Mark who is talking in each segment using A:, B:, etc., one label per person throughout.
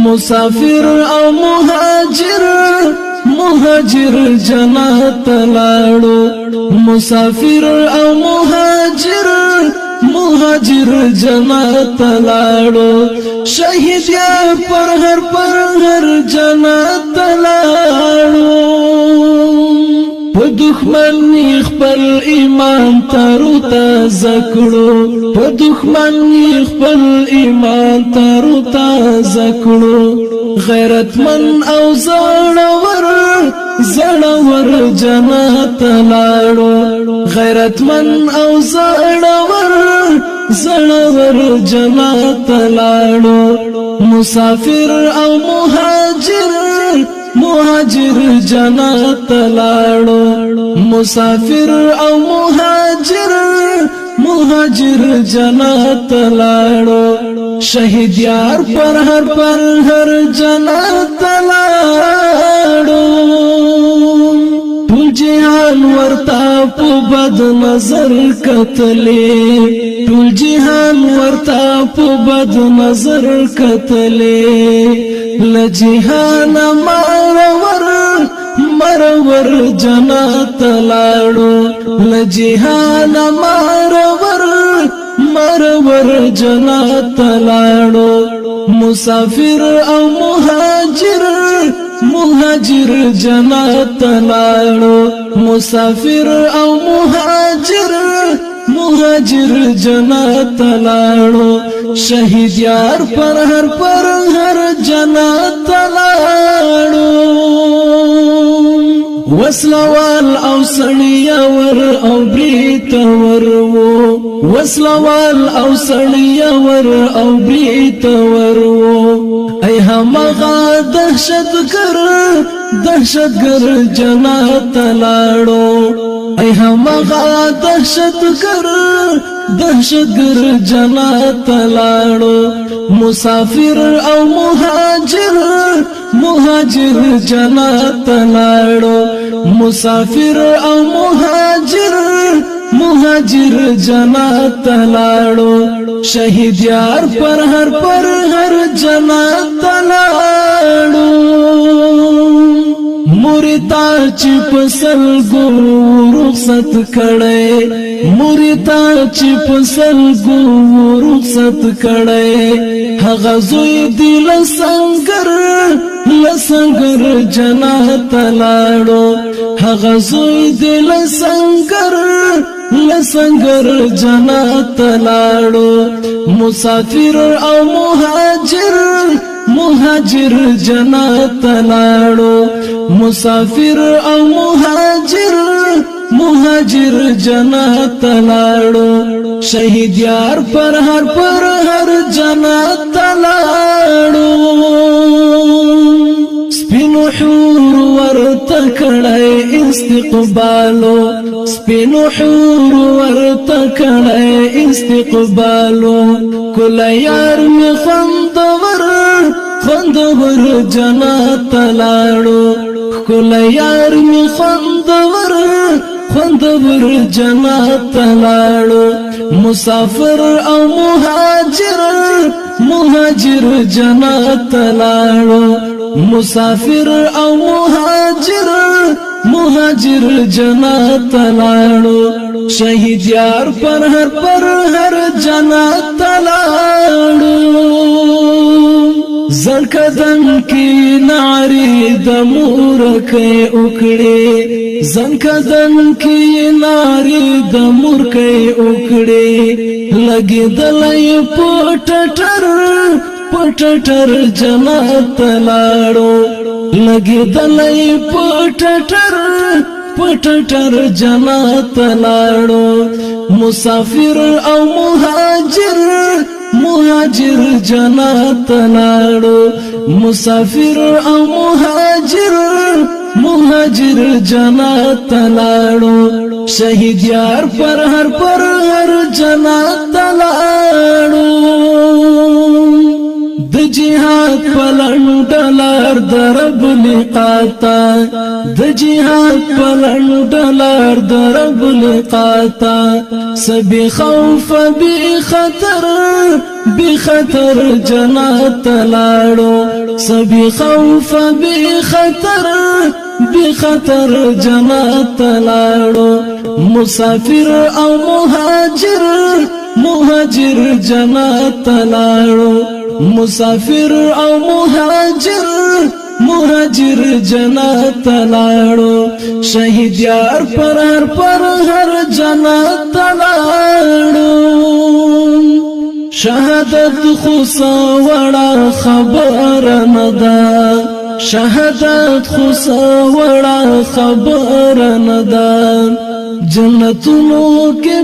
A: مسافر او مهاجر مهاجر جنت لاړو مسافر او مهاجر مهاجر جنت لاړو شهید یا پر هر جنت لاړو په دښمن خپل ایمان ترو تازه کړو په دښمن خپل ایمان ترو تازه کړو غیرتمن او زړور جنت لاړو غیرتمن او زړور جنت لاړو مسافر او مهاجر مهاجر جنت لاړو مسافر او مهاجر مهاجر جنت لاړو شهید یار پر هر جنت لاړو ټول جهان ورتا په بد نظر کتلې ټول جهان ورتا په بد نظر کتلې لجهان مرور جنت لاړو لجهان مرور جنت لاړو مسافر او مهاجر مهاجر جنت لاړو مسافر او مهاجر مهاجر جنت لاړو شهید یار پر هر جنت لاړو وسلوال او سړیا ور او بریت ور وو وسلوال او سړیا ور او بریت ور وو ای همغه دهشتګر جنت لاړو ای همغه دهشتګر جنت لاړو مسافر او مهاجر مهاجر جنت لاړو مسافر او مهاجر مهاجر جنت لاړو شهید یار پر هر جنت لاړو مورتا چې پسل ګو رخصت کړي مورتا چې پسل ګو رخصت کړي هغه زوی دی لسنگر جنت لاړو هغه زوی دی لسنگر جنت لاړو مسافر او مهاجر مهاجر جنت لاړو مسافر او مهاجر مهاجر جنت لاړو شهید یار پر هر جنت لاړو سپینو حور ورته کړی استقبالو سپینو حور ورته کړی استقبالو کل یار می خوندور جنت لاړو کل یار می خوندور جنت لاړو مسافر او مهاجر مهاجر جنت لاړو مسافر او مهاجر مهاجر جنت لاړو شهید یار پر هر جنت لاړو زنکدن کی ناری د مورکې وکړي زنکدن کی ناری د مورکې وکړي لګي دلای پټټر جنت لاړو لګي دلای پټټر جنت لاړو مسافر او مهاجر مهاجر جنت لاړو مسافر او مهاجر مهاجر جنت لاړو شهید یار پر هر جنت لاړو د جهاد پلندلار درب لقاتا د جهاد پلندلار درب لقاتا سبي خوف بخطر جنت لاړو سبی خوف بی خطر جنت لاړو مسافر او مهاجر جنت لاړو مسافر او مهاجر جنت لاړو شهید یار پر هر جنت لاړو شهادت خو سوړه خبر نه ده شهادت خو سوړه خبر نه ده جنتونو کې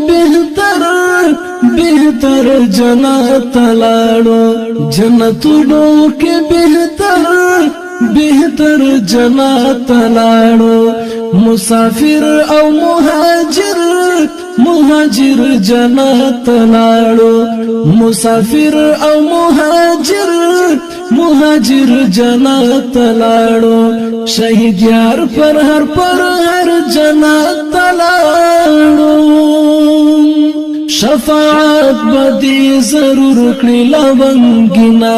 A: بهتر جنت لاړو جنتونو کې بهتر جنت لاړو مسافر او مهاجر جنت لاړو مسافر او مهاجر جنت لاړو شهید یار پر هر جنت لاړو شفاعت بدی ضرور کړي لونګینا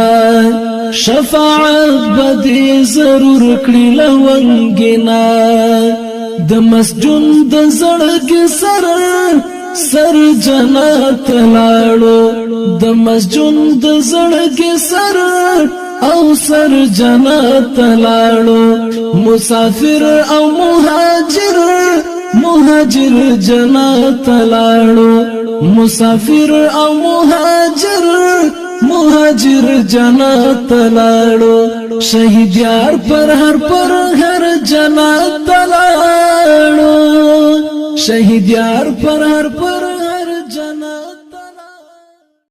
A: شفاعت بدی ضرور کړي لونګینا د مسجون د زړګي سر جنت لاړو د مسجون د زړګي سر جنت لاړو مسافر او مهاجر جنت لاړو مسافر او مهاجر جنت لاړو شهید یار پر هر جنت لاړو شهید یار پر